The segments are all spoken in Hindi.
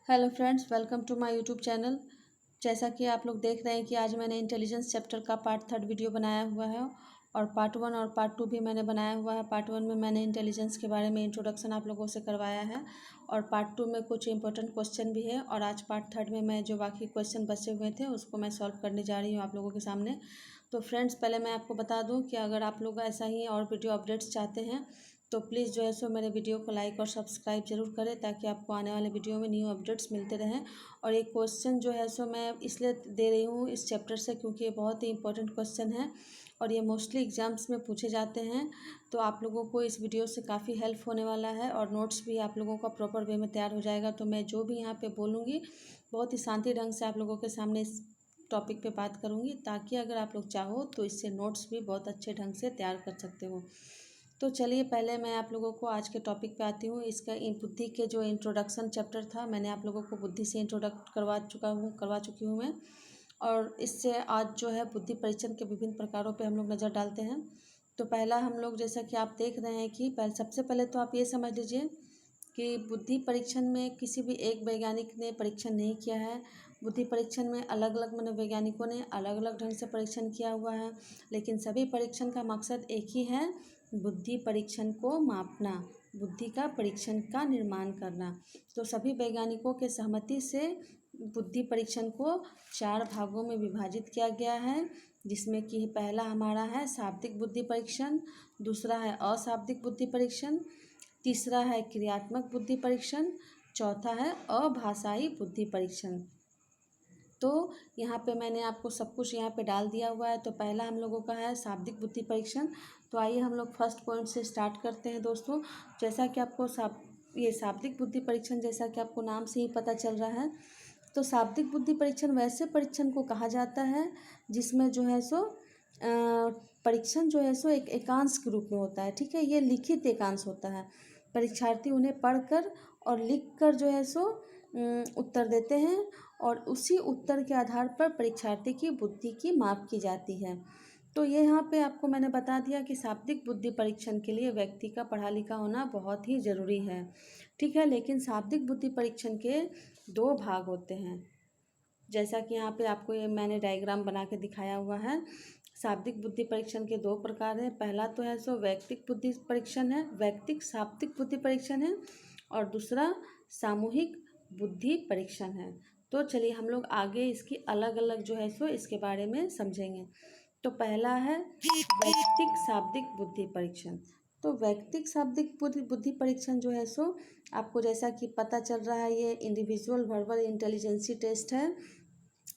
Hello friends, welcome to my YouTube channel. जैसा कि आप लोग देख रहे हैं कि आज मैंने इंटेलिजेंस चैप्टर का पार्ट 3 वीडियो बनाया हुआ है और पार्ट 1 और पार्ट 2 भी मैंने बनाया हुआ है। पार्ट 1 में मैंने इंटेलिजेंस के बारे में इंट्रोडक्शन आप लोगों से करवाया है और पार्ट 2 में कुछ इंपॉर्टेंट क्वेश्चन भी है और आज पार्ट 3 में मैं जो बाकी क्वेश्चन बचे हुए थे उसको मैं सॉल्व करने जा रही हूँ आप लोगों के सामने। तो फ्रेंड्स, पहले मैं आपको बता दूँ कि अगर आप लोग ऐसा ही और वीडियो अपडेट्स चाहते हैं तो प्लीज़ जो है सो मेरे वीडियो को लाइक और सब्सक्राइब जरूर करें ताकि आपको आने वाले वीडियो में न्यू अपडेट्स मिलते रहें। और ये क्वेश्चन जो है सो मैं इसलिए दे रही हूँ इस चैप्टर से क्योंकि ये बहुत ही इंपॉर्टेंट क्वेश्चन है और ये मोस्टली एग्जाम्स में पूछे जाते हैं। तो आप लोगों को इस वीडियो से काफ़ी हेल्प होने वाला है और नोट्स भी आप लोगों का प्रॉपर वे में तैयार हो जाएगा। तो मैं जो भी यहाँ पे बोलूँगी बहुत ही शांति ढंग से आप लोगों के सामने इस टॉपिक पे बात करूँगी ताकि अगर आप लोग चाहो तो इससे नोट्स भी बहुत अच्छे ढंग से तैयार कर सकते हो। तो चलिए पहले मैं आप लोगों को आज के टॉपिक पे आती हूँ। इसका बुद्धि के जो इंट्रोडक्शन चैप्टर था मैंने आप लोगों को बुद्धि से इंट्रोडक्ट करवा चुकी हूँ मैं। और इससे आज जो है बुद्धि परीक्षण के विभिन्न प्रकारों पे हम लोग नज़र डालते हैं। तो पहला हम लोग जैसा कि आप देख रहे हैं कि सबसे पहले तो आप ये समझ लीजिए कि बुद्धि परीक्षण में किसी भी एक वैज्ञानिक ने परीक्षण नहीं किया है। बुद्धि परीक्षण में अलग अलग मनोवैज्ञानिकों ने अलग अलग ढंग से परीक्षण किया हुआ है, लेकिन सभी परीक्षण का मकसद एक ही है, बुद्धि परीक्षण को मापना, बुद्धि का परीक्षण का निर्माण करना। तो सभी वैज्ञानिकों के सहमति से बुद्धि परीक्षण को 4 भागों में विभाजित किया गया है, जिसमें कि पहला हमारा है शाब्दिक बुद्धि परीक्षण, दूसरा है अशाब्दिक बुद्धि परीक्षण, तीसरा है क्रियात्मक बुद्धि परीक्षण, चौथा है अभाषाई बुद्धि परीक्षण। तो यहाँ पे मैंने आपको सब कुछ यहाँ पे डाल दिया हुआ है। तो पहला हम लोगों का है शाब्दिक बुद्धि परीक्षण। तो आइए हम लोग फर्स्ट पॉइंट से स्टार्ट करते हैं दोस्तों। जैसा कि आपको ये शाब्दिक बुद्धि परीक्षण जैसा कि आपको नाम से ही पता चल रहा है, तो शाब्दिक बुद्धि परीक्षण वैसे परीक्षण को कहा जाता है जिसमें जो है सो परीक्षण जो है सो एक एकांश के रूप में होता है। ठीक है, ये लिखित एकांश होता है। परीक्षार्थी उन्हें पढ़कर और लिखकर जो है सो उत्तर देते हैं और उसी उत्तर के आधार पर परीक्षार्थी की बुद्धि की माप की जाती है। तो ये यहाँ पे आपको मैंने बता दिया कि शाब्दिक बुद्धि परीक्षण के लिए व्यक्ति का पढ़ा लिखा होना बहुत ही ज़रूरी है। ठीक है, लेकिन शाब्दिक बुद्धि परीक्षण के 2 भाग होते हैं, जैसा कि यहाँ पे आपको ये मैंने डायग्राम बना के दिखाया हुआ है। शाब्दिक बुद्धि परीक्षण के 2 प्रकार हैं। पहला तो है सो वैयक्तिक बुद्धि परीक्षण है, वैयक्तिक शाब्दिक बुद्धि परीक्षण है, और दूसरा सामूहिक बुद्धि परीक्षण है। तो चलिए हम लोग आगे इसकी अलग अलग जो है सो इसके बारे में समझेंगे। तो पहला है वैयक्तिक शाब्दिक बुद्धि परीक्षण। तो वैयक्तिक शाब्दिक बुद्धि परीक्षण जो है सो आपको जैसा कि पता चल रहा है, ये इंडिविजुअल वर्बल इंटेलिजेंसी टेस्ट है।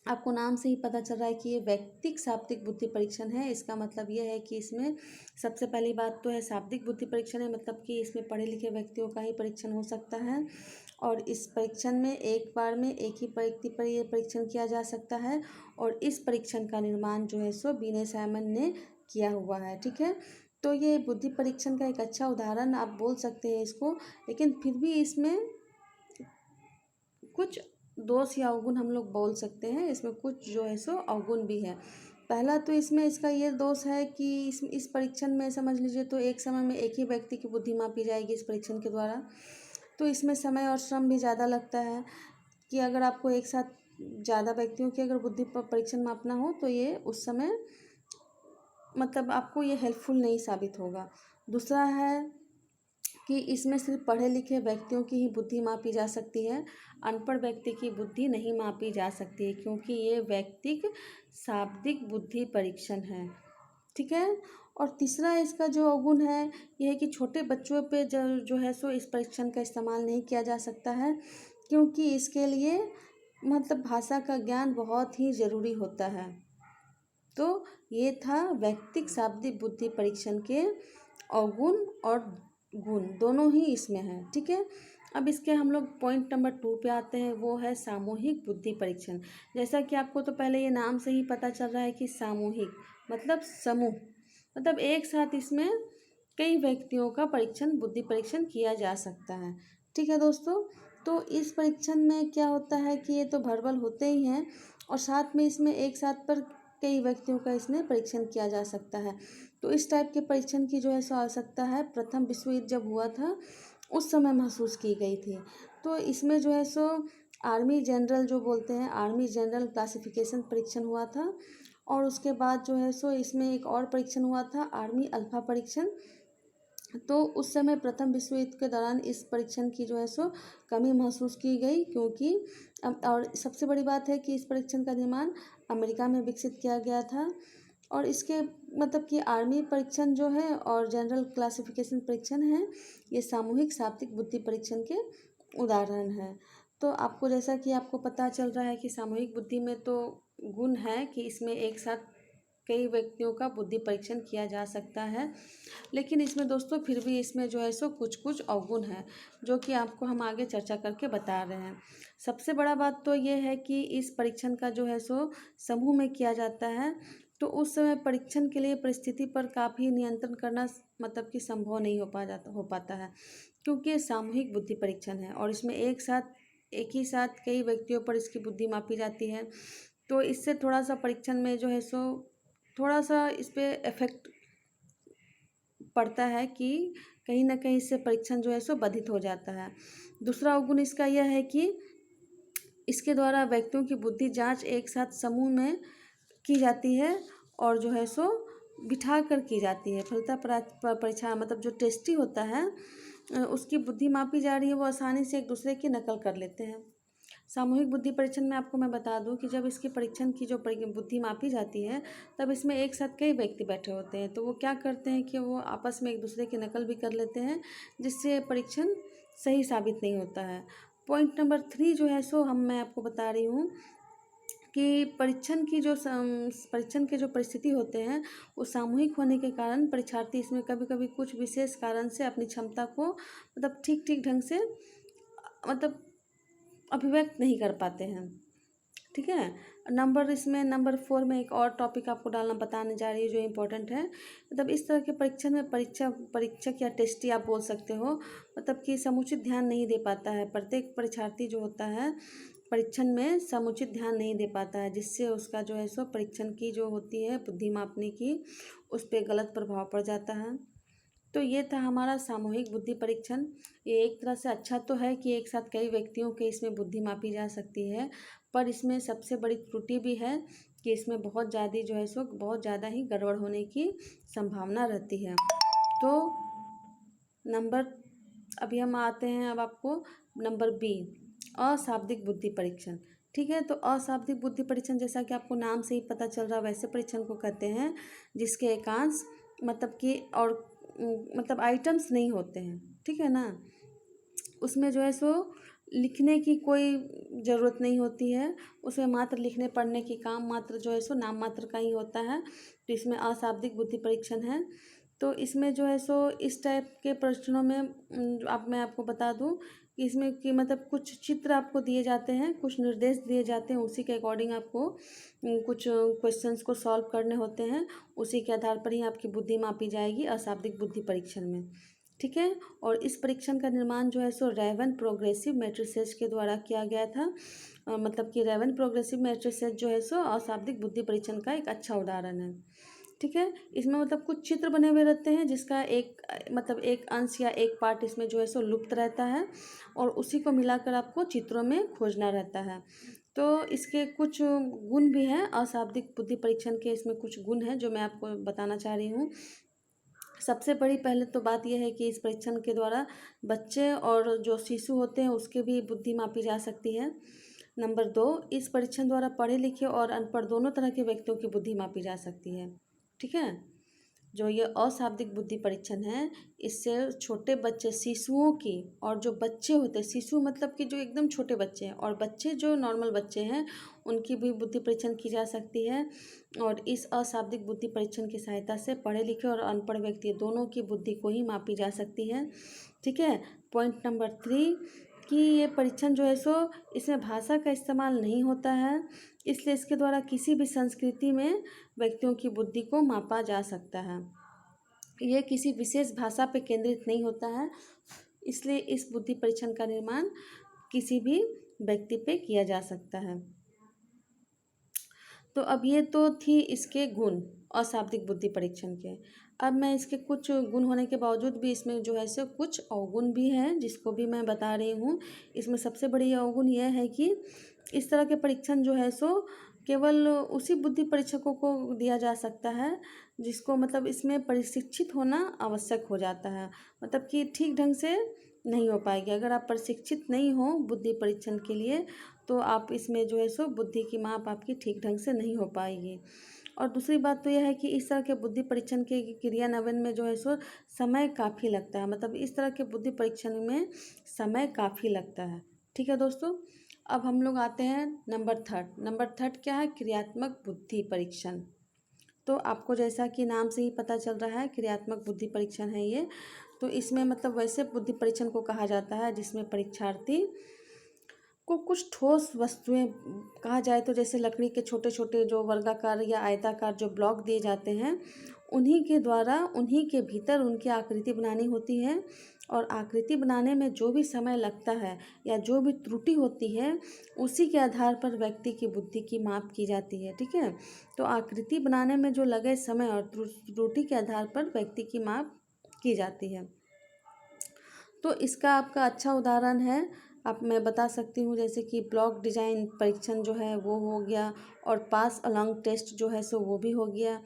आपको नाम से ही पता चल रहा है कि ये वैयक्तिक शाब्दिक बुद्धि परीक्षण है। इसका मतलब ये है कि इसमें सबसे पहली बात तो है शाब्दिक बुद्धि परीक्षण है, मतलब कि इसमें पढ़े लिखे व्यक्तियों का ही परीक्षण हो सकता है और इस परीक्षण में एक बार में एक ही व्यक्ति पर यह परीक्षण किया जा सकता है और इस परीक्षण का निर्माण जो है सो बिने साइमन ने किया हुआ है। ठीक है, तो ये बुद्धि परीक्षण का एक अच्छा उदाहरण आप बोल सकते हैं इसको, लेकिन फिर भी इसमें कुछ दोष या अवगुण हम लोग बोल सकते हैं। इसमें कुछ जो है सो अवगुण भी है। पहला तो इसमें इसका ये दोष है कि इस परीक्षण में समझ लीजिए तो एक समय में एक ही व्यक्ति की बुद्धि मापी जाएगी इस परीक्षण के द्वारा। तो इसमें समय और श्रम भी ज़्यादा लगता है कि अगर आपको एक साथ ज़्यादा व्यक्तियों की अगर बुद्धि परीक्षण मापना हो तो ये उस समय मतलब आपको ये हेल्पफुल नहीं साबित होगा। दूसरा है कि इसमें सिर्फ पढ़े लिखे व्यक्तियों की ही बुद्धि मापी जा सकती है, अनपढ़ व्यक्ति की बुद्धि नहीं मापी जा सकती है क्योंकि ये वैयक्तिक शाब्दिक बुद्धि परीक्षण है। ठीक है, और तीसरा इसका जो अवगुण है यह है कि छोटे बच्चों पे जो है सो इस परीक्षण का इस्तेमाल नहीं किया जा सकता है क्योंकि इसके लिए मतलब भाषा का ज्ञान बहुत ही ज़रूरी होता है। तो ये था वैयक्तिक शाब्दिक बुद्धि परीक्षण के अवगुण और गुण दोनों ही इसमें हैं। ठीक है, अब इसके हम लोग पॉइंट नंबर 2 पे आते हैं, वो है सामूहिक बुद्धि परीक्षण। जैसा कि आपको तो पहले ये नाम से ही पता चल रहा है कि सामूहिक मतलब समूह, मतलब एक साथ इसमें कई व्यक्तियों का बुद्धि परीक्षण किया जा सकता है। ठीक है दोस्तों, तो इस परीक्षण में क्या होता है कि ये तो वर्बल होते ही हैं और साथ में इसमें एक साथ पर कई व्यक्तियों का इसमें परीक्षण किया जा सकता है। तो इस टाइप के परीक्षण की जो है सो आवश्यकता है प्रथम विश्व युद्ध जब हुआ था उस समय महसूस की गई थी। तो इसमें जो है सो आर्मी जनरल जो बोलते हैं, आर्मी जनरल क्लासिफिकेशन परीक्षण हुआ था। और उसके बाद जो है सो इसमें एक और परीक्षण हुआ था, आर्मी अल्फा परीक्षण। तो उस समय प्रथम विश्व युद्ध के दौरान इस परीक्षण की जो है सो कमी महसूस की गई, क्योंकि और सबसे बड़ी बात है कि इस परीक्षण का निर्माण अमेरिका में विकसित किया गया था। और इसके मतलब कि आर्मी परीक्षण जो है और जनरल क्लासिफिकेशन परीक्षण है, ये सामूहिक शाब्दिक बुद्धि परीक्षण के उदाहरण हैं। तो आपको जैसा कि आपको पता चल रहा है कि सामूहिक बुद्धि में तो गुण है कि इसमें एक साथ कई व्यक्तियों का बुद्धि परीक्षण किया जा सकता है, लेकिन इसमें दोस्तों फिर भी इसमें जो है सो कुछ कुछ अवगुण है, जो कि आपको हम आगे चर्चा करके बता रहे हैं। सबसे बड़ा बात तो ये है कि इस परीक्षण का जो है सो समूह में किया जाता है, तो उस समय परीक्षण के लिए परिस्थिति पर काफ़ी नियंत्रण करना मतलब कि संभव नहीं हो पाता है, क्योंकि ये सामूहिक बुद्धि परीक्षण है और इसमें एक ही साथ कई व्यक्तियों पर इसकी बुद्धि मापी जाती है। तो इससे थोड़ा सा परीक्षण में जो है सो थोड़ा सा इस पर इफेक्ट पड़ता है कि कहीं ना कहीं इससे परीक्षण जो है सो बाधित हो जाता है। दूसरा अवगुण इसका यह है कि इसके द्वारा व्यक्तियों की बुद्धि जांच एक साथ समूह में की जाती है और जो है सो बिठा कर की जाती है। फलता परीक्षा मतलब जो टेस्टी होता है उसकी बुद्धि मापी जा रही है, वो आसानी से एक दूसरे की नकल कर लेते हैं। सामूहिक बुद्धि परीक्षण में आपको मैं बता दूं कि जब इसकी परीक्षण की जो बुद्धि मापी जाती है, तब इसमें एक साथ कई व्यक्ति बैठे होते हैं। तो वो क्या करते हैं कि वो आपस में एक दूसरे की नकल भी कर लेते हैं, जिससे परीक्षण सही साबित नहीं होता है। पॉइंट नंबर 3 जो है सो मैं आपको बता रही हूँ कि परीक्षण के जो परिस्थिति होते हैं वो सामूहिक होने के कारण परीक्षार्थी इसमें कभी कभी कुछ विशेष कारण से अपनी क्षमता को मतलब ठीक ठीक ढंग से मतलब अभिव्यक्त नहीं कर पाते हैं। ठीक है। इसमें नंबर 4 में एक और टॉपिक आपको बताने जा रही है जो इम्पोर्टेंट है। मतलब इस तरह के परीक्षण में परीक्षक या टेस्टी आप बोल सकते हो, मतलब कि समुचित ध्यान नहीं दे पाता है। प्रत्येक परीक्षार्थी जो होता है परीक्षण में समुचित ध्यान नहीं दे पाता है, जिससे उसका जो है सो परीक्षण की जो होती है बुद्धि मापने की, उस पर गलत प्रभाव पड़ जाता है। तो ये था हमारा सामूहिक बुद्धि परीक्षण। ये एक तरह से अच्छा तो है कि एक साथ कई व्यक्तियों के इसमें बुद्धि मापी जा सकती है, पर इसमें सबसे बड़ी त्रुटि भी है कि इसमें बहुत ज़्यादा ही गड़बड़ होने की संभावना रहती है। तो अभी हम आते हैं अब आपको नंबर बी, अशाब्दिक बुद्धि परीक्षण। ठीक है। तो अशाब्दिक बुद्धि परीक्षण जैसा कि आपको नाम से ही पता चल रहा है, वैसे परीक्षण को कहते हैं जिसके एकांश मतलब कि और मतलब आइटम्स नहीं होते हैं। ठीक है ना। उसमें जो है सो लिखने की कोई ज़रूरत नहीं होती है, उसमें मात्र लिखने पढ़ने की काम मात्र जो है सो नाम मात्र का ही होता है। तो इसमें अशाब्दिक बुद्धि परीक्षण है। तो इसमें जो है सो इस टाइप के प्रश्नों में अब मैं आपको बता दूं कि इसमें कि मतलब कुछ चित्र आपको दिए जाते हैं, कुछ निर्देश दिए जाते हैं, उसी के अकॉर्डिंग आपको कुछ क्वेश्चंस को सॉल्व करने होते हैं। उसी के आधार पर ही आपकी बुद्धि मापी जाएगी अशाब्दिक बुद्धि परीक्षण में। ठीक है। और इस परीक्षण का निर्माण जो है सो रेवन प्रोग्रेसिव मैट्रिसेस के द्वारा किया गया था। मतलब कि रेवन प्रोग्रेसिव मैट्रिसेस जो है सो अशाब्दिक बुद्धि परीक्षण का एक अच्छा उदाहरण है। ठीक है। इसमें मतलब कुछ चित्र बने हुए रहते हैं, जिसका एक अंश या एक पार्ट इसमें जो है सो लुप्त रहता है, और उसी को मिलाकर आपको चित्रों में खोजना रहता है। तो इसके कुछ गुण भी हैं, अशाब्दिक बुद्धि परीक्षण के इसमें कुछ गुण हैं जो मैं आपको बताना चाह रही हूँ। सबसे बड़ी पहले तो बात यह है कि इस परीक्षण के द्वारा बच्चे और जो शिशु होते हैं उसकी भी बुद्धि मापी जा सकती है। नंबर 2, इस परीक्षण द्वारा पढ़े लिखे और अनपढ़ दोनों तरह के व्यक्तियों की बुद्धि मापी जा सकती है। ठीक है। जो ये अशाब्दिक बुद्धि परीक्षण है, इससे छोटे बच्चे शिशुओं की, और जो बच्चे होते हैं, शिशु मतलब कि जो एकदम छोटे बच्चे हैं, और बच्चे जो नॉर्मल बच्चे हैं उनकी भी बुद्धि परीक्षण की जा सकती है। और इस अशाब्दिक बुद्धि परीक्षण की सहायता से पढ़े लिखे और अनपढ़ व्यक्ति दोनों की बुद्धि को ही मापी जा सकती है। ठीक है। पॉइंट नंबर 3 कि ये परीक्षण जो है सो इसमें भाषा का इस्तेमाल नहीं होता है, इसलिए इसके द्वारा किसी भी संस्कृति में व्यक्तियों की बुद्धि को मापा जा सकता है। यह किसी विशेष भाषा पर केंद्रित नहीं होता है, इसलिए इस बुद्धि परीक्षण का निर्माण किसी भी व्यक्ति पे किया जा सकता है। तो अब ये तो थी इसके गुण अशाब्दिक बुद्धि परीक्षण के। अब मैं इसके कुछ गुण होने के बावजूद भी इसमें जो है सो कुछ अवगुण भी हैं, जिसको भी मैं बता रही हूँ। इसमें सबसे बड़ी अवगुण यह है कि इस तरह के परीक्षण जो है सो केवल उसी बुद्धि परीक्षकों को दिया जा सकता है जिसको मतलब इसमें प्रशिक्षित होना आवश्यक हो जाता है। मतलब कि ठीक ढंग से नहीं हो पाएगी अगर आप प्रशिक्षित नहीं हो बुद्धि परीक्षण के लिए, तो आप इसमें जो है सो बुद्धि की माप आपकी ठीक ढंग से नहीं हो पाएगी। और दूसरी बात तो यह है कि इस तरह के बुद्धि परीक्षण के क्रियान्वयन में जो है सो समय काफ़ी लगता है। मतलब इस तरह के बुद्धि परीक्षण में समय काफ़ी लगता है। ठीक है दोस्तों, अब हम लोग आते हैं नंबर थर्ड क्या है, क्रियात्मक बुद्धि परीक्षण। तो आपको जैसा कि नाम से ही पता चल रहा है क्रियात्मक बुद्धि परीक्षण है ये। तो इसमें मतलब वैसे बुद्धि परीक्षण को कहा जाता है जिसमें परीक्षार्थी को कुछ ठोस वस्तुएं, कहा जाए तो जैसे लकड़ी के छोटे छोटे जो वर्गाकार या आयताकार जो ब्लॉक दिए जाते हैं, उन्हीं के द्वारा उन्हीं के भीतर उनकी आकृति बनानी होती है। और आकृति बनाने में जो भी समय लगता है या जो भी त्रुटि होती है उसी के आधार पर व्यक्ति की बुद्धि की माप की जाती है। ठीक है, तो आकृति बनाने में जो लगे समय और त्रुटि के आधार पर व्यक्ति की माप की जाती है। तो इसका आपका अच्छा उदाहरण है, अब मैं बता सकती हूँ जैसे कि ब्लॉक डिजाइन परीक्षण जो है वो हो गया, और पास अलोंग टेस्ट जो है सो वो भी हो गया।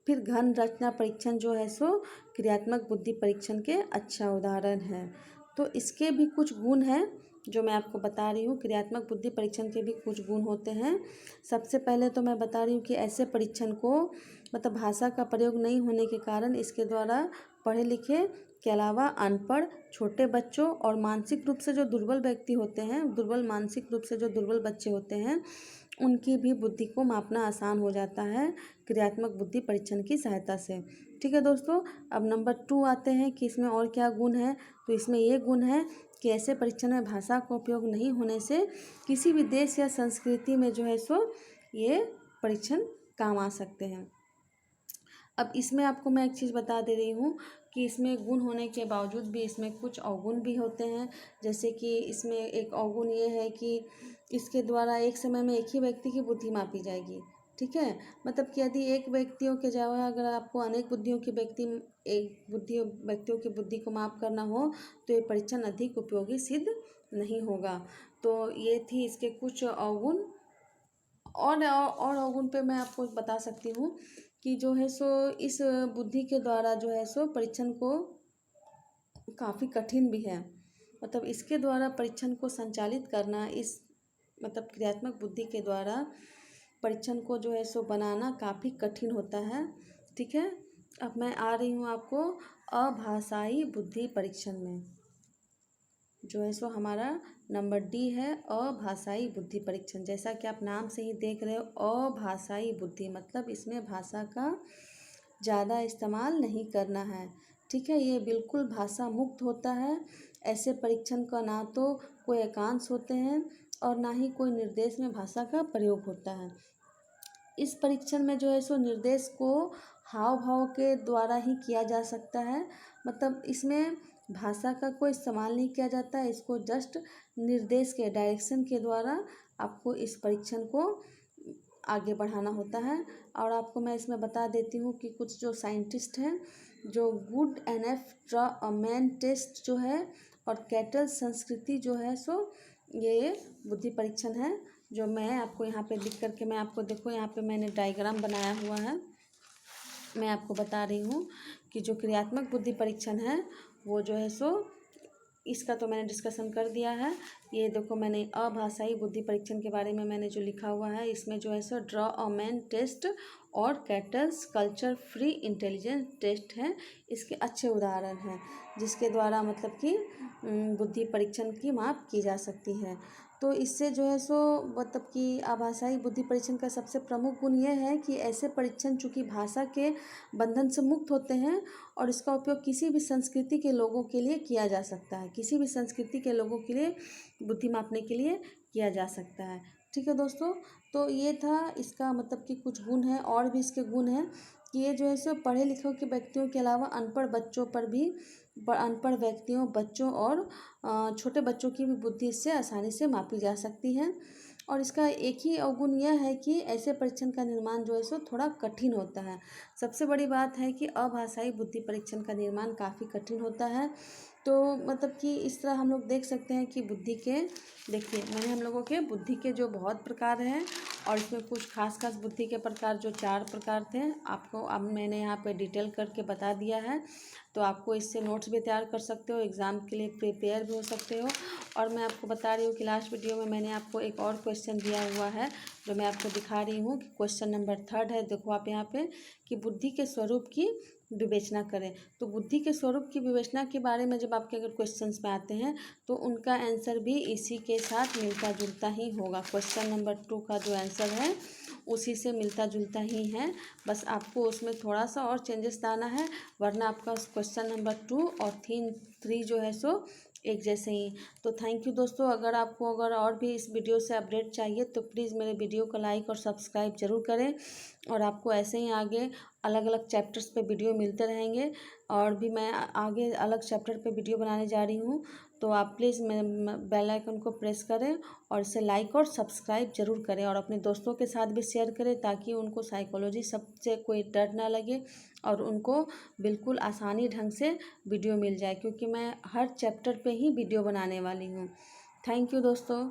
फिर घन रचना परीक्षण जो है सो क्रियात्मक बुद्धि परीक्षण के अच्छा उदाहरण है। तो इसके भी कुछ गुण हैं जो मैं आपको बता रही हूँ। क्रियात्मक बुद्धि परीक्षण के भी कुछ गुण होते हैं। सबसे पहले तो मैं बता रही हूँ कि ऐसे परीक्षण को मतलब भाषा का प्रयोग नहीं होने के कारण इसके द्वारा पढ़े लिखे के अलावा अनपढ़, छोटे बच्चों और मानसिक रूप से जो दुर्बल व्यक्ति होते हैं, मानसिक रूप से जो दुर्बल बच्चे होते हैं, उनकी भी बुद्धि को मापना आसान हो जाता है क्रियात्मक बुद्धि परीक्षण की सहायता से। ठीक है दोस्तों, अब नंबर 2 आते हैं कि इसमें और क्या गुण है। तो इसमें ये गुण है कि ऐसे परीक्षण में भाषा का उपयोग नहीं होने से किसी भी देश या संस्कृति में जो है सो ये परीक्षण काम आ सकते हैं। अब इसमें आपको मैं एक चीज़ बता दे रही हूँ कि इसमें गुण होने के बावजूद भी इसमें कुछ अवगुण भी होते हैं। जैसे कि इसमें एक अवगुण ये है कि इसके द्वारा एक समय में एक ही व्यक्ति की बुद्धि मापी जाएगी। ठीक है, मतलब कि यदि एक व्यक्तियों के जगह अगर आपको अनेक बुद्धियों की व्यक्तियों की बुद्धि को माप करना हो तो ये परीक्षण अधिक उपयोगी सिद्ध नहीं होगा। तो ये थी इसके कुछ अवगुण। और अवगुण पे मैं आपको बता सकती हूँ कि जो है सो इस बुद्धि के द्वारा जो है सो परीक्षण को काफ़ी कठिन भी है। मतलब इसके द्वारा परीक्षण को संचालित करना, इस मतलब क्रियात्मक बुद्धि के द्वारा परीक्षण को जो है सो बनाना काफ़ी कठिन होता है। ठीक है, अब मैं आ रही हूँ आपको अभाषाई बुद्धि परीक्षण में, जो है सो हमारा नंबर डी है अभाषाई बुद्धि परीक्षण। जैसा कि आप नाम से ही देख रहे हो अभाषाई बुद्धि, मतलब इसमें भाषा का ज़्यादा इस्तेमाल नहीं करना है। ठीक है, ये बिल्कुल भाषा मुक्त होता है। ऐसे परीक्षण का ना तो कोई एकांश होते हैं और ना ही कोई निर्देश में भाषा का प्रयोग होता है। इस परीक्षण में जो है सो निर्देश को हाव भाव के द्वारा ही किया जा सकता है। मतलब इसमें भाषा का कोई इस्तेमाल नहीं किया जाता है, इसको जस्ट निर्देश के डायरेक्शन के द्वारा आपको इस परीक्षण को आगे बढ़ाना होता है। और आपको मैं इसमें बता देती हूँ कि कुछ जो साइंटिस्ट हैं जो Goodenough draw a man test जो है और कैटल संस्कृति जो है सो ये बुद्धि परीक्षण है, जो मैं आपको यहाँ पे लिख करके मैं आपको देखो यहाँ पे मैंने डायग्राम बनाया हुआ है। मैं आपको बता रही हूँ कि जो क्रियात्मक बुद्धि परीक्षण है वो जो है सो इसका तो मैंने डिस्कशन कर दिया है। ये देखो मैंने अभाषाई बुद्धि परीक्षण के बारे में मैंने जो लिखा हुआ है, इसमें जो है सो ड्रॉ अ मैन टेस्ट और Cattell's culture free intelligence test है, इसके अच्छे उदाहरण हैं जिसके द्वारा मतलब कि बुद्धि परीक्षण की माप की जा सकती है। तो इससे जो है सो मतलब कि आभाषाई बुद्धि परीक्षण का सबसे प्रमुख गुण यह है कि ऐसे परीक्षण चूँकि भाषा के बंधन से मुक्त होते हैं और इसका उपयोग किसी भी संस्कृति के लोगों के लिए किया जा सकता है, किसी भी संस्कृति के लोगों के लिए बुद्धि मापने के लिए किया जा सकता है। ठीक है दोस्तों, तो ये था इसका मतलब कि कुछ गुण हैं। और भी इसके गुण हैं कि ये जो है सो पढ़े लिखे के व्यक्तियों के अलावा अनपढ़ बच्चों पर भी, अनपढ़ व्यक्तियों, बच्चों और छोटे बच्चों की भी बुद्धि इससे आसानी से मापी जा सकती है। और इसका एक ही अवगुण यह है कि ऐसे परीक्षण का निर्माण जो है सो थोड़ा कठिन होता है। सबसे बड़ी बात है कि अभाषाई बुद्धि परीक्षण का निर्माण काफ़ी कठिन होता है। तो मतलब कि इस तरह हम लोग देख सकते हैं कि बुद्धि के, देखिए मैंने हम लोगों के बुद्धि के जो बहुत प्रकार हैं और इसमें कुछ खास खास बुद्धि के प्रकार जो 4 प्रकार थे आपको अब मैंने यहाँ पे डिटेल करके बता दिया है। तो आपको इससे नोट्स भी तैयार कर सकते हो, एग्ज़ाम के लिए प्रिपेयर भी हो सकते हो। और मैं आपको बता रही हूँ कि लास्ट वीडियो में मैंने आपको एक और क्वेश्चन दिया हुआ है जो मैं आपको दिखा रही हूँ कि क्वेश्चन नंबर 3 है। देखो आप यहाँ पे कि बुद्धि के स्वरूप की विवेचना करें। तो बुद्धि के स्वरूप की विवेचना के बारे में जब आपके अगर क्वेश्चंस में आते हैं तो उनका आंसर भी इसी के साथ मिलता जुलता ही होगा। क्वेश्चन नंबर 2 का जो आंसर है उसी से मिलता जुलता ही है, बस आपको उसमें थोड़ा सा और चेंजेस लाना है, वरना आपका क्वेश्चन नंबर 2 और 3 जो है सो एक जैसे ही। तो थैंक यू दोस्तों, अगर आपको और भी इस वीडियो से अपडेट चाहिए तो प्लीज़ मेरे वीडियो को लाइक और सब्सक्राइब ज़रूर करें। और आपको ऐसे ही आगे अलग अलग चैप्टर्स पे वीडियो मिलते रहेंगे और भी मैं आगे अलग चैप्टर पे वीडियो बनाने जा रही हूँ। तो आप प्लीज़ बेल आइकन को प्रेस करें और इसे लाइक और सब्सक्राइब ज़रूर करें और अपने दोस्तों के साथ भी शेयर करें ताकि उनको साइकोलॉजी सबसे कोई डर ना लगे और उनको बिल्कुल आसानी ढंग से वीडियो मिल जाए, क्योंकि मैं हर चैप्टर पे ही वीडियो बनाने वाली हूँ। थैंक यू दोस्तों।